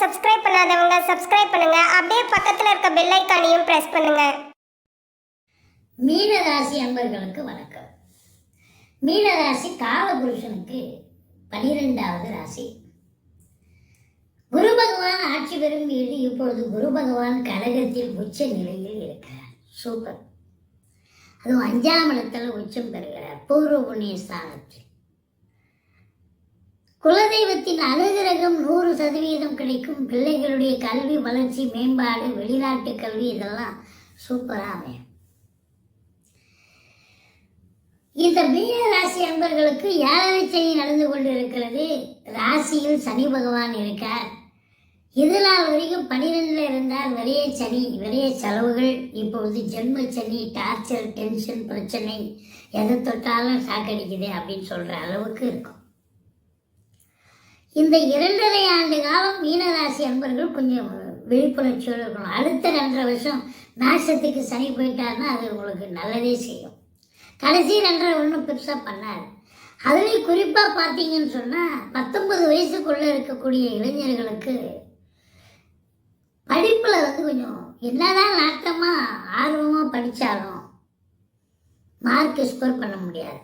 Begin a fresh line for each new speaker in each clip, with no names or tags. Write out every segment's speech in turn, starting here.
Subscribe பண்ணாதவங்க subscribe பண்ணுங்க. அப்படியே பக்கத்துல இருக்க பெல் ஐகானையும் பிரஸ் பண்ணுங்க.
மீன ராசி அன்பர்களுக்கு வணக்கம். மீன ராசி காலபுருஷனுக்கு 12வது ராசி. குரு பகவான் ஆட்சி பெறும் வீடு. இப்பொழுது குரு பகவான் கடகத்தில் உச்ச நிலையில் இருக்கிறார். சூப்பர். அதுவும் 5ஆம் இடத்துல உச்சம் பெறுகிறார், பூர்வ புண்ணிய ஸ்தானத்தில். குலதெய்வத்தின் அனுகிரகம் 100% கிடைக்கும். பிள்ளைகளுடைய கல்வி வளர்ச்சி மேம்பாடு, வெளிநாட்டு கல்வி, இதெல்லாம் சூப்பராக அமையும். இந்த மீன ராசி அன்பர்களுக்கு 7ரை சனி நடந்து கொண்டு இருக்கிறது. ராசியில் சனி பகவான் இருக்கார். இது நாள் வரைக்கும் 12ல் இருந்தால் விரைய சனி, விரைய செலவுகள். இப்பொழுது ஜென்ம சனி, டார்ச்சர், டென்ஷன், பிரச்சனை, எதை தொட்டாலும் சாக்கடிக்குது அப்படின்னு சொல்ற அளவுக்கு இருக்கும். இந்த 2.5 ஆண்டு காலம் மீனராசி அன்பர்கள் கொஞ்சம் விழிப்புணர்ச்சியோடு இருக்கணும். அடுத்த 2.5 வருஷம் நாசத்துக்கு சனி போயிட்டாருன்னா அது உங்களுக்கு நல்லதே செய்யும். கடைசி 2.5 ஒன்றும் பெருசாக பண்ணாது. அதுலேயும் குறிப்பாக பார்த்தீங்கன்னு சொன்னால் 19 வயசுக்குள்ளே இருக்கக்கூடிய இளைஞர்களுக்கு படிப்பில் கொஞ்சம் என்னதான் நாட்டமாக ஆர்வமாக படித்தாலும் மார்க் ஸ்கோர் பண்ண முடியாது.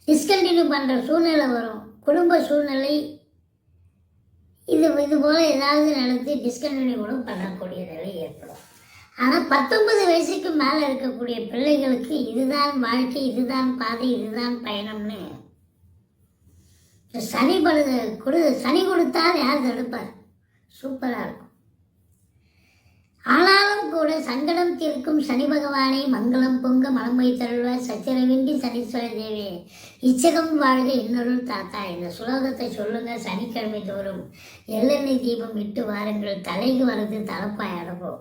டிஸ்கண்டினியூ பண்ணுற சூழ்நிலை வரும். குடும்ப சூழ்நிலை இது போல் ஏதாவது நடத்தி டிஸ்கண்டினியூ கூட பண்ணக்கூடிய நிலை ஏற்படும். ஆனால் 19 வயசுக்கு மேலே இருக்கக்கூடிய பிள்ளைகளுக்கு இதுதான் வாழ்க்கை, இதுதான் பாதை, இதுதான் பயணம்னு சனி கொடுத்தால் யார் தடுப்பார்? சூப்பராக இருக்கும். ஆனாலும் கூட சங்கடம் தீர்க்கும் சனி பகவானை மங்களம் பொங்க மனம் வைத்தருள்வார். சச்சரவின்றி சனீஸ்வர தேவி இச்சகம் வாழ்க இன்னொருள் தாத்தா. இந்த சுலோகத்தை சொல்லுங்க. சனிக்கிழமை தோறும் எள்ளெண்ணெய் தீபம் இட்டு வாருங்கள். தலைக்கு வரது தலப்பாய் அடப்போம்.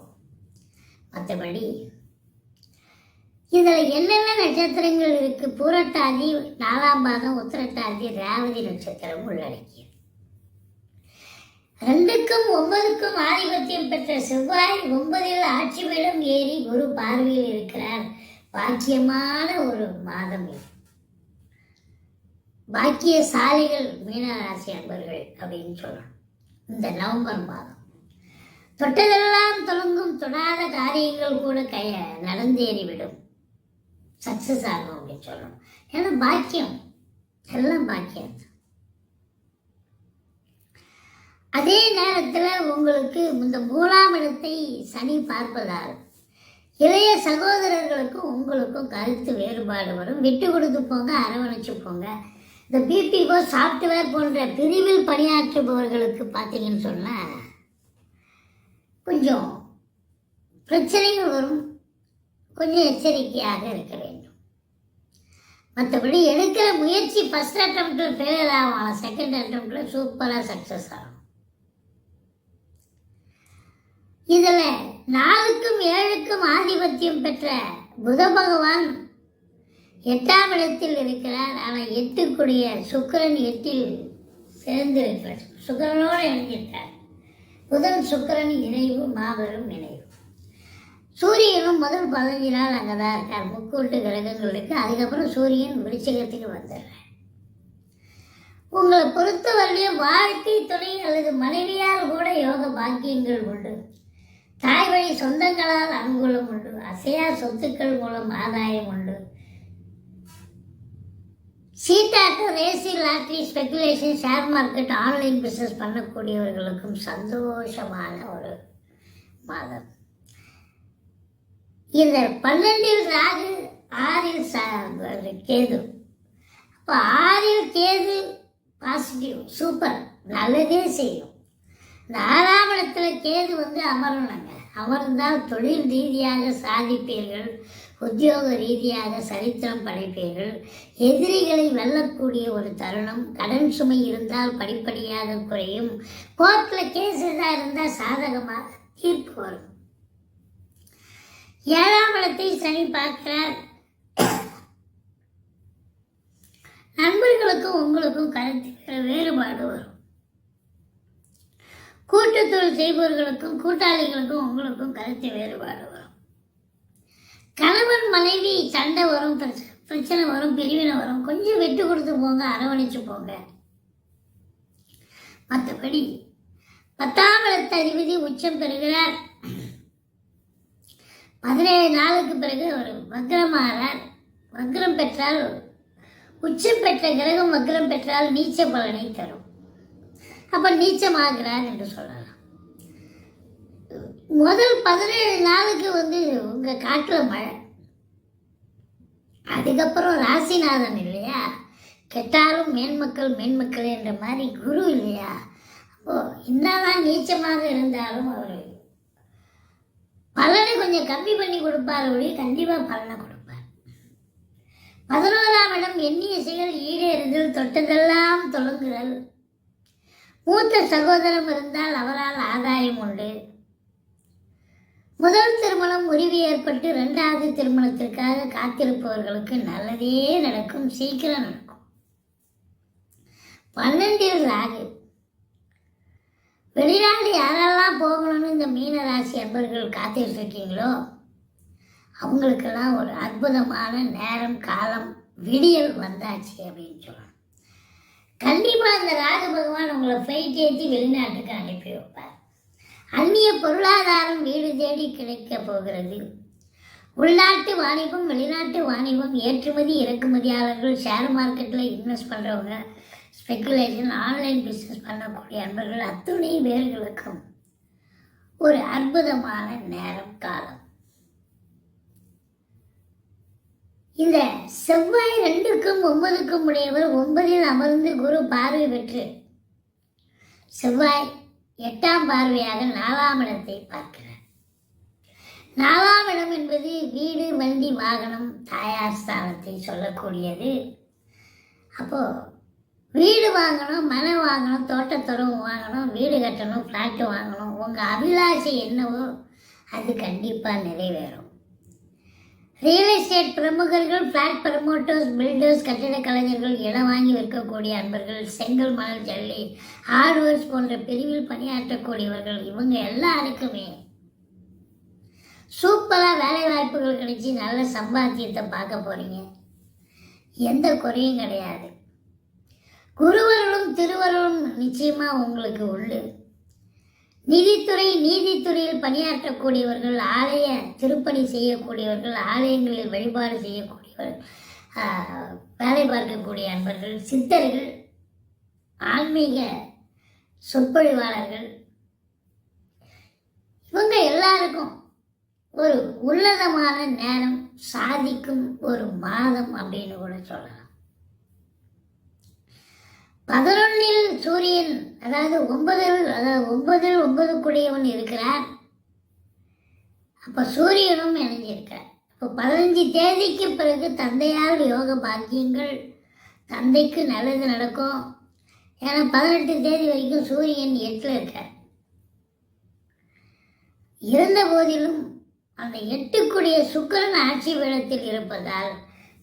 மற்றபடி இதில் என்னென்ன நட்சத்திரங்கள் இருக்கு? பூரட்டாதி, 4ஆம் பாதம், உத்திரட்டாதி, ரேவதி நட்சத்திரம் உள்ளடக்கிய 2க்கும் 9க்கும் ஆதிபத்தியம் பெற்ற செவ்வாய் 9ல் ஆட்சி பீடம் ஏறி குரு பார்வையில் இருக்கிறார். பாக்கியமான ஒரு மாதம் இது. பாக்கியசாலிகள் மீனராசி அன்பர்கள் அப்படின்னு சொல்லணும். இந்த நவம்பர் மாதம் தொட்டதெல்லாம் தொடங்கும். தொடாத காரியங்கள் கூட நடந்தேறிவிடும். சக்சஸ் ஆகும் அப்படின்னு சொல்லணும். ஏன்னா பாக்கியம் எல்லாம் பாக்கியம். அதே நேரத்தில் உங்களுக்கு இந்த 3ஆம் இடத்தை சனி பார்ப்பதால் இளைய சகோதரர்களுக்கும் உங்களுக்கும் கருத்து வேறுபாடு வரும். விட்டு கொடுத்து போங்க, அரவணைச்சு போங்க. இந்த பிபிஓ சாஃப்ட்வேர் போன்ற பிரிவில் பணியாற்றுபவர்களுக்கு பார்த்தீங்கன்னு சொன்னால் கொஞ்சம் பிரச்சனைகள் வரும். கொஞ்சம் எச்சரிக்கையாக இருக்க வேண்டும். மற்றபடி எடுக்கிற முயற்சி ஃபர்ஸ்ட் அட்டம்ப்டில் ஃபெயிலியர் ஆகும், செகண்ட் அட்டம்ப்டில் சூப்பராக சக்ஸஸ் ஆகும். இதில் 4க்கும் 7க்கும் ஆதிபத்தியம் பெற்ற புத பகவான் 8ஆம் இடத்தில் இருக்கிறார். ஆனால் 8க்குடைய சுக்கிரன் 8ல் சேர்ந்திருக்கிறார். சுக்கிரனோடு இணைஞ்சிருக்கார். புதன் சுக்கிரன் இணைவு மாபெரும் இணைவு. சூரியனும் முதல் 15 நாள் அங்கே தான் இருக்கார். முக்கூட்டு கிரகங்கள் இருக்கு. அதுக்கப்புறம் சூரியன் விருச்சிகத்துக்கு வந்துடுறார். உங்களை பொறுத்தவரையிலும் வாழ்க்கை துணை அல்லது மனைவியால் கூட யோக பாக்கியங்கள் உண்டு. தாய் வழி சொந்தங்களால் அனுகூலம் உண்டு. அசையா சொத்துக்கள் மூலம் ஆதாயம் உண்டு. சீட்டாட்டு, race, lottery, speculation, share market, online business பண்ணக்கூடியவர்களுக்கும் சந்தோஷமான ஒரு மாதம். இந்த 12ல் ராகு, 6ல் கேது. அப்போ 6ல் கேது பாசிட்டிவ், சூப்பர், நல்லதே செய்யும். இந்த 6ஆம் இடத்துல கேது அமரணுங்க. அமர்ந்தால் தொழில் ரீதியாக சாதிப்பீர்கள். உத்தியோக ரீதியாக சரித்திரம் படைப்பீர்கள். எதிரிகளை வெல்லக்கூடிய ஒரு தருணம். கடன் சுமை இருந்தால் படிப்படியாக குறையும். கோர்ட்டில் கேஸ் எதாக இருந்தால் சாதகமாக தீர்ப்பு வரும். 7ஆம் இடத்தை சனி பார்க்கிறார். நண்பர்களுக்கும் உங்களுக்கும் கருத்து வேறுபாடு வரும். கூட்டுத்தொழில் செய்பவர்களுக்கும் கூட்டாளிகளுக்கும் உங்களுக்கும் கருத்து வேறுபாடு வரும். கணவன் மனைவி சண்டை வரும், பிரச்சனை வரும், பிரிவினை வரும். கொஞ்சம் விட்டு கொடுத்து போங்க, அரவணைச்சு போங்க. மற்றபடி 10ஆம் இடத்து அதிபதி உச்சம் பெறுகிறார். 17 நாளுக்கு பிறகு ஒரு வக்ரமாகிறார். வக்ரம் பெற்றால், உச்சம் பெற்ற கிரகம் வக்ரம் பெற்றால் நீச்ச பலனை தரும். அப்ப நீச்சமாகிறார் என்று சொல்லலாம். முதல் 17 நாளுக்கு உங்க காட்டுல மழை, அதுக்கப்புறம் ராசிநாதன் இல்லையா, கெட்டாலும் மேன்மக்கள் என்ற மாதிரி குரு இல்லையா. அப்போ என்னதான் நீச்சமாக இருந்தாலும் அவர் பலனை கொஞ்சம் கம்மி பண்ணி கொடுப்பார், ஒழிய கண்டிப்பா பலனை கொடுப்பார். 11ஆம் இடம் எண்ணிய செயல் ஈடேறுதல், தொட்டதெல்லாம் தொடங்குதல். மூத்த சகோதரம் இருந்தால் அவரால் ஆதாயம் உண்டு. முதல் திருமணம் முறிவு ஏற்பட்டு 2வது திருமணத்திற்காக காத்திருப்பவர்களுக்கு நல்லதே நடக்கும், சீக்கிரம் நடக்கும். 12இல் ராகு. வெளிநாடு யாரெல்லாம் போகணும்னு இந்த மீன ராசி அன்பர்கள் காத்துட்டு இருக்கீங்களோ அவங்களுக்கெல்லாம் ஒரு அற்புதமான நேரம், காலம், விடியல் வந்தாச்சு அப்படின்னு சொல்லலாம். கண்டிப்பாக இந்த ராகு பகவான் உங்களை ஃப்ளைட் ஏற்றி வெளிநாட்டுக்கு அனுப்பி வைப்பார். அந்நிய பொருளாதாரம் வீடு தேடி கிடைக்க போகிறது. உள்நாட்டு வாணிபம், வெளிநாட்டு வாணிபம், ஏற்றுமதி இறக்குமதியாளர்கள், ஷேர் மார்க்கெட்டில் இன்வெஸ்ட் பண்ணுறவங்க, ஸ்பெக்குலேஷன், ஆன்லைன் பிஸ்னஸ் பண்ணக்கூடிய அன்பர்கள் அத்துணை பேர்களுக்கும் ஒரு அற்புதமான நேரம், காலம். இந்த செவ்வாய் 2க்கும் 9க்கும் உடையவர் 9இல் அமர்ந்து குரு பார்வை பெற்று செவ்வாய் 8ஆம் பார்வையாக 4ஆம் இடத்தை பார்க்கிறார். 4ஆம் இடம் என்பது வீடு, வண்டி, வாகனம், தாயார் ஸ்தானத்தை சொல்லக்கூடியது. அப்போ வீடு வாங்கணும், மனை வாங்கணும், தோட்டத்துறவு வாங்கணும், வீடு கட்டணும், ஃப்ளாட்டு வாங்கணும், உங்கள் அபிலாஷை என்னவோ அது கண்டிப்பாக நிறைவேறும். ரியல் எஸ்டேட் பிரமுகர்கள், ஃப்ளாட் ப்ரமோட்டர்ஸ், பில்டர்ஸ், கட்டிட கலைஞர்கள், இடம் வாங்கி விற்கக்கூடிய அன்பர்கள், செங்கல், மணல், ஜல்லி, ஹார்ட்வேர்ஸ் போன்ற பிரிவில் பணியாற்றக்கூடியவர்கள், இவங்க எல்லாருக்குமே சூப்பராக வேலை வாய்ப்புகள் கிடைச்சி நல்ல சம்பாத்தியத்தை பார்க்க போறீங்க. எந்த குறையும் கிடையாது. குருவர்களும் திருவர்களும் நிச்சயமா உங்களுக்கு உண்டு. நிதித்துறை, நீதித்துறையில் பணியாற்றக்கூடியவர்கள், ஆலய திருப்பணி செய்யக்கூடியவர்கள், ஆலயங்களில் வழிபாடு செய்யக்கூடியவர்கள், வேலை பார்க்கக்கூடிய அன்பர்கள், சித்தர்கள், ஆன்மீக சொற்பொழிவாளர்கள், இவங்க எல்லாருக்கும் ஒரு உன்னதமான நேரம், சாதிக்கும் ஒரு மாதம் அப்படின்னு கூட சொல்லலாம். 11இல் சூரியன், அதாவது 9இல் 9க்குடையவன் இருக்கிறார். அப்போ சூரியனும் இணைஞ்சிருக்கார். இப்போ 15 தேதிக்கு பிறகு தந்தையால் யோக பாக்கியங்கள், தந்தைக்கு நல்லது நடக்கும். ஏன்னா 18 தேதி வரைக்கும் சூரியன் 8ல் இருக்கார். இருந்த போதிலும் அந்த 8க்குடைய சுக்கிரன் ஆட்சி பீடத்தில் இருப்பதால்,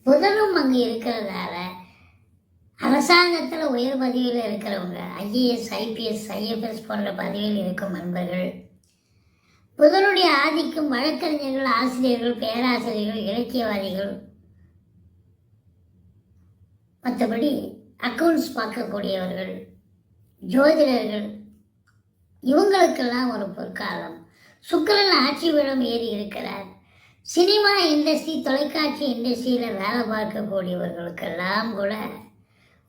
புதனும் அங்கே இருக்கிறதால அரசாங்கத்தில் உயர் பதவியில் இருக்கிறவங்க, ஐஏஎஸ், ஐபிஎஸ், ஐஎஃப்எஸ் போன்ற பதவியில் இருக்கும் நண்பர்கள், புதனுடைய ஆதிக்கம் வழக்கறிஞர்கள், ஆசிரியர்கள், பேராசிரியர்கள், இலக்கியவாதிகள், மற்றபடி அக்கௌண்ட்ஸ் பார்க்கக்கூடியவர்கள், ஜோதிடர்கள், இவங்களுக்கெல்லாம் ஒரு பொற்காலம். சுக்கிரன் ஆட்சி பீடம் ஏறி இருக்கிறார். சினிமா இண்டஸ்ட்ரி, தொலைக்காட்சி இண்டஸ்ட்ரியில் வேலை பார்க்கக்கூடியவர்களுக்கெல்லாம் கூட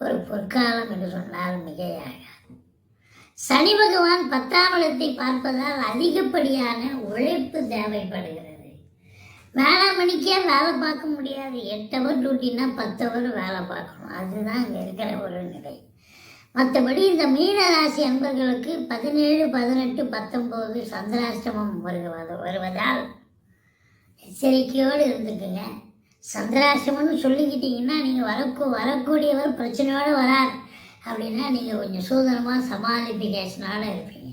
ஒரு பொற்காலம் என்று சொன்னால் மிகையாக. சனி பகவான் 10ஆம் இடத்தை பார்ப்பதால் அதிகப்படியான உழைப்பு தேவைப்படுகிறது. வேலை மணிக்கே வேலை பார்க்க முடியாது. 8 ஹவர் டியூட்டின்னா 10 ஹவர் வேலை பார்க்கணும். அதுதான் இங்கே இருக்கிற ஒரு நிலை. மற்றபடி இந்த மீன ராசி அன்பர்களுக்கு 17, 18, 19 சந்திராஷ்டமம் வருவதால் எச்சரிக்கையோடு இருந்துக்குங்க. சந்திராஷ்டமம்னு சொல்லிக்கிட்டீங்கன்னா நீங்கள் வரக்கூடியவர் பிரச்சனையோடு வரார் அப்படின்னா நீங்கள் கொஞ்சம் சூதனமாக சமாளிஃபிகேஷனோடு இருப்பீங்க,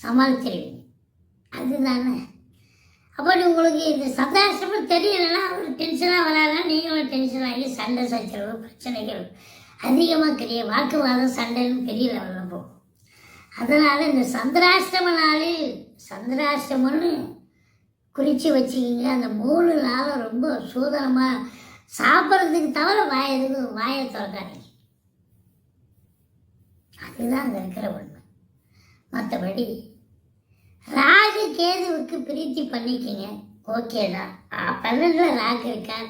சமாளிச்சிருவீங்க. அதுதானே. அப்படி உங்களுக்கு இந்த சந்திராஷ்டமம் தெரியலைன்னா அவர் டென்ஷனாக வராதுன்னா நீங்களும் டென்ஷன் ஆகி சண்டை சச்சரவு பிரச்சனைகள் அதிகமாக வாக்குவாதம், சண்டைன்னு பெரிய லெவலில் போகும். அதனால் இந்த சந்திராஷ்டம நாளில் சந்திராஷ்டமம்னு குறித்து வச்சுக்கிங்க. அந்த 3 நாளும் ரொம்ப சூதனமாக சாப்பிட்றதுக்கு தவிர வாயை திறக்காதீங்க. அதுதான் அங்கே இருக்கிற உண்மை. மற்றபடி ராகு கேதுவுக்கு பிரீத்தி பண்ணிக்கங்க, ஓகே தான். 12 ராகு இருக்கார்.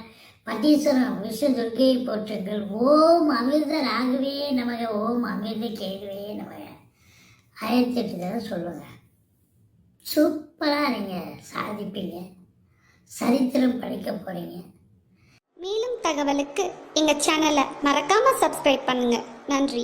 பட்டீஸ்வரம் விஷ்ணு துர்க்கையை போற்றுங்கள். ஓம் அமிர்த ராகுவே நமக, ஓம் அமிர்த கேதுவே நமக 1008 தடவை சொல்லுங்க. சூப்பராக நீங்கள் சாதிப்பீங்க, சரித்திரம் படிக்க போகிறீங்க.
மேலும் தகவலுக்கு எங்கள் சேனலை மறக்காமல் சப்ஸ்கிரைப் பண்ணுங்கள். நன்றி.